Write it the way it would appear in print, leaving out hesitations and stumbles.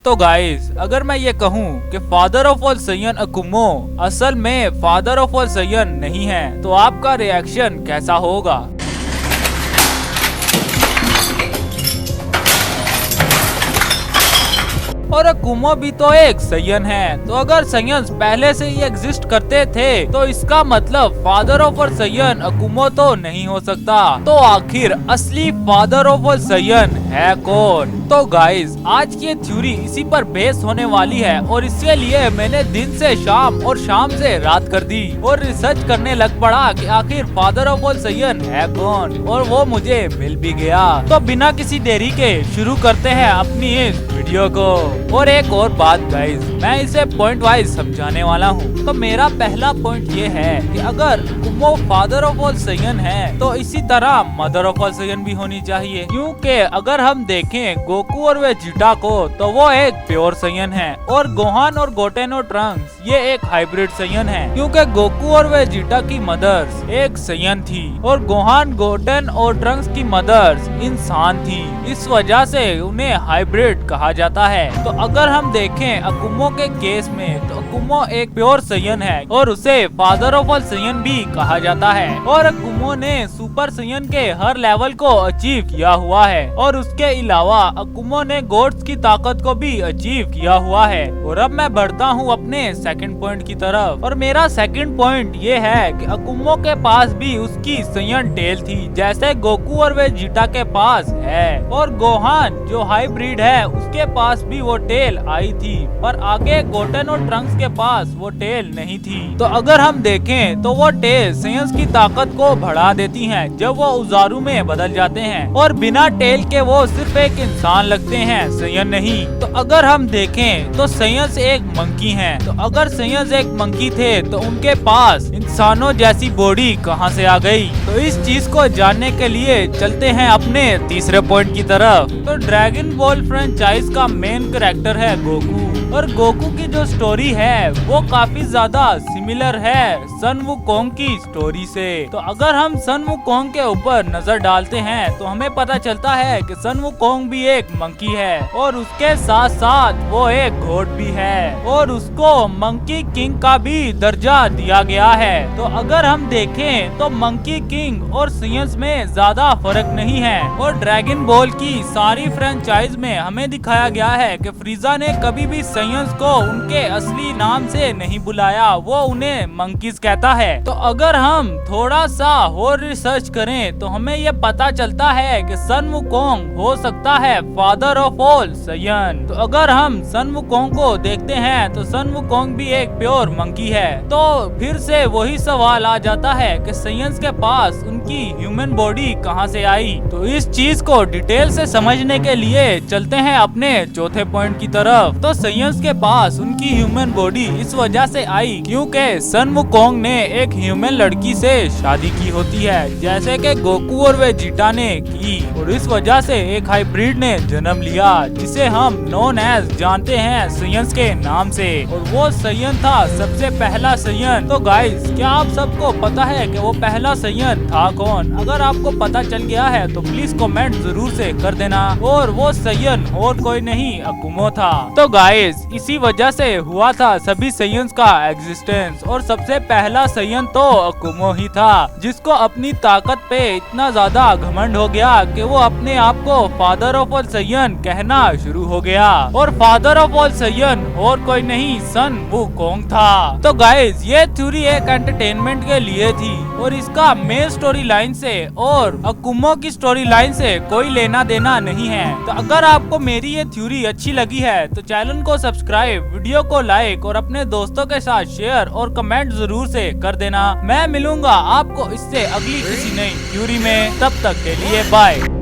तो गाइस, अगर मैं ये कहूँ कि फादर ऑफ ऑल सैयन अकुमो असल में फादर ऑफ ऑल सैयन नहीं है, तो आपका रिएक्शन कैसा होगा? और अकुमो भी तो एक सैयन है, तो अगर सैयन पहले से ही एग्जिस्ट करते थे तो इसका मतलब फादर ऑफ ऑल सैयन अकुमो तो नहीं हो सकता। तो आखिर असली फादर ऑफ ऑल सैयन है कौन? तो गाइस, आज की ये थ्योरी इसी पर बेस होने वाली है और इसके लिए मैंने दिन से शाम और शाम से रात कर दी और रिसर्च करने लग पड़ा कि आखिर फादर ऑफ ऑल सैयन है कौन, और वो मुझे मिल भी गया। तो बिना किसी देरी के शुरू करते हैं अपनी इस वीडियो को। और एक और बात गाइस, मैं इसे पॉइंट वाइज समझाने वाला हूँ। तो मेरा पहला पॉइंट ये है कि अगर अकुमो फादर ऑफ ऑल सैयन है तो इसी तरह मदर ऑफ ऑल सैयन भी होनी चाहिए, क्योंकि अगर हम देखें गोकू और वेजिटा को तो वो एक प्योर सैयन है और गोहान और गोटेन और ट्रंक्स ये एक हाइब्रिड सैयन है, क्योंकि गोकू और वेजिटा की मदर्स एक सैयन थी और गोहान, गोटेन और ट्रंक्स की मदर्स इंसान थी। इस वजह से उन्हें हाइब्रिड कहा जाता है। तो अगर हम देखें अकुमो के केस में तो अकुमो एक प्योर सैयन है और उसे फादर ऑफ ऑल सैयन भी कहा जाता है। और अकुमो ने सुपर सैयन के हर लेवल को अचीव किया हुआ है और उसके अलावा अकुमो ने गॉड्स की ताकत को भी अचीव किया हुआ है। और अब मैं बढ़ता हूँ अपने सेकंड पॉइंट की तरफ, और मेरा सेकंड पॉइंट ये है कि अकुमो के पास भी उसकी सैयन टेल थी, जैसे गोकू और वेजिटा के पास है, और गोहान जो हाइब्रिड है उसके पास भी वो टेल आई थी, पर आगे गोटेन और ट्रंक्स के पास वो टेल नहीं थी। तो अगर हम देखें तो वो टेल सैयन्स की ताकत को बढ़ा देती हैं जब वो उजारू में बदल जाते हैं, और बिना टेल के वो सिर्फ एक इंसान लगते हैं, सैयन नहीं। तो अगर हम देखें तो सैयन्स एक मंकी हैं, तो अगर सैयन्स एक मंकी थे तो उनके पास इंसानों जैसी बॉडी कहां से आ गई? तो इस चीज को जानने के लिए चलते हैं अपने तीसरे पॉइंट की तरफ। तो ड्रैगन बॉल फ्रेंचाइज का मेन कैरेक्टर है गोकू, और गोकू की जो स्टोरी है वो काफी ज्यादा सिमिलर है सन वुकोंग की स्टोरी से। तो अगर हम सन वुकोंग के ऊपर नजर डालते हैं तो हमें पता चलता है कि सन वुकोंग भी एक मंकी है और उसके साथ साथ वो एक गॉड भी है और उसको मंकी किंग का भी दर्जा दिया गया है। तो अगर हम देखें तो मंकी किंग और सैयन्स में ज्यादा फर्क नहीं है, और ड्रैगन बॉल की सारी फ्रेंचाइज में हमें दिखाया गया है कि फ्रीजा ने कभी भी सैयन्स को उनके असली नाम से नहीं बुलाया, वो उन्हें मंकीज कहता है। तो अगर हम थोड़ा सा और रिसर्च करें तो हमें ये पता चलता है कि सन वुकोंग हो सकता है फादर ऑफ ऑल सैयन। तो अगर हम सन वुकोंग को देखते हैं तो सन वुकोंग भी एक प्योर मंकी है। तो फिर से वही सवाल आ जाता है कि सैयन्स के पास उनकी ह्यूमन बॉडी कहां से आई? तो इस चीज को डिटेल से समझने के लिए चलते हैं अपने चौथे पॉइंट की तरफ। तो सैयन्स के पास उनकी ह्यूमन बॉडी इस वजह से आई क्योंकि सन वुकोंग ने एक ह्यूमन लड़की से शादी की होती है, जैसे कि गोकू और वेजिटा ने की, और इस वजह से एक हाइब्रिड ने जन्म लिया जिसे हम नोन एज जानते हैं सैयन्स के नाम से, और वो सैयन था सबसे पहला सैयन। तो गाइस, क्या आप सबको पता है कि वो पहला सैयन था कौन? अगर आपको पता चल गया है तो प्लीज कमेंट जरूर से कर देना। और वो सैयन और कोई नहीं अकुमो था। तो गाइस, इसी वजह से हुआ था सभी सैयन्स का एग्जिस्टेंस, और सबसे पहला सैयन तो अकुमो ही था, जिसको अपनी ताकत पे इतना ज्यादा घमंड हो गया कि वो अपने आप को फादर ऑफ ऑल सैयन कहना शुरू हो गया, और फादर ऑफ ऑल सैयन और कोई नहीं सन वुकोंग था। तो गाइस, ये थ्योरी एक एंटरटेनमेंट के लिए थी और इसका मेन स्टोरी लाइन से और अकुमो की स्टोरी लाइन से कोई लेना देना नहीं है। तो अगर आपको मेरी ये थ्योरी अच्छी लगी है तो चैनल को सब्सक्राइब, वीडियो को लाइक और अपने दोस्तों के साथ शेयर और कमेंट जरूर से कर देना। मैं मिलूंगा आपको इससे अगली किसी नई थ्योरी में, तब तक के लिए बाय।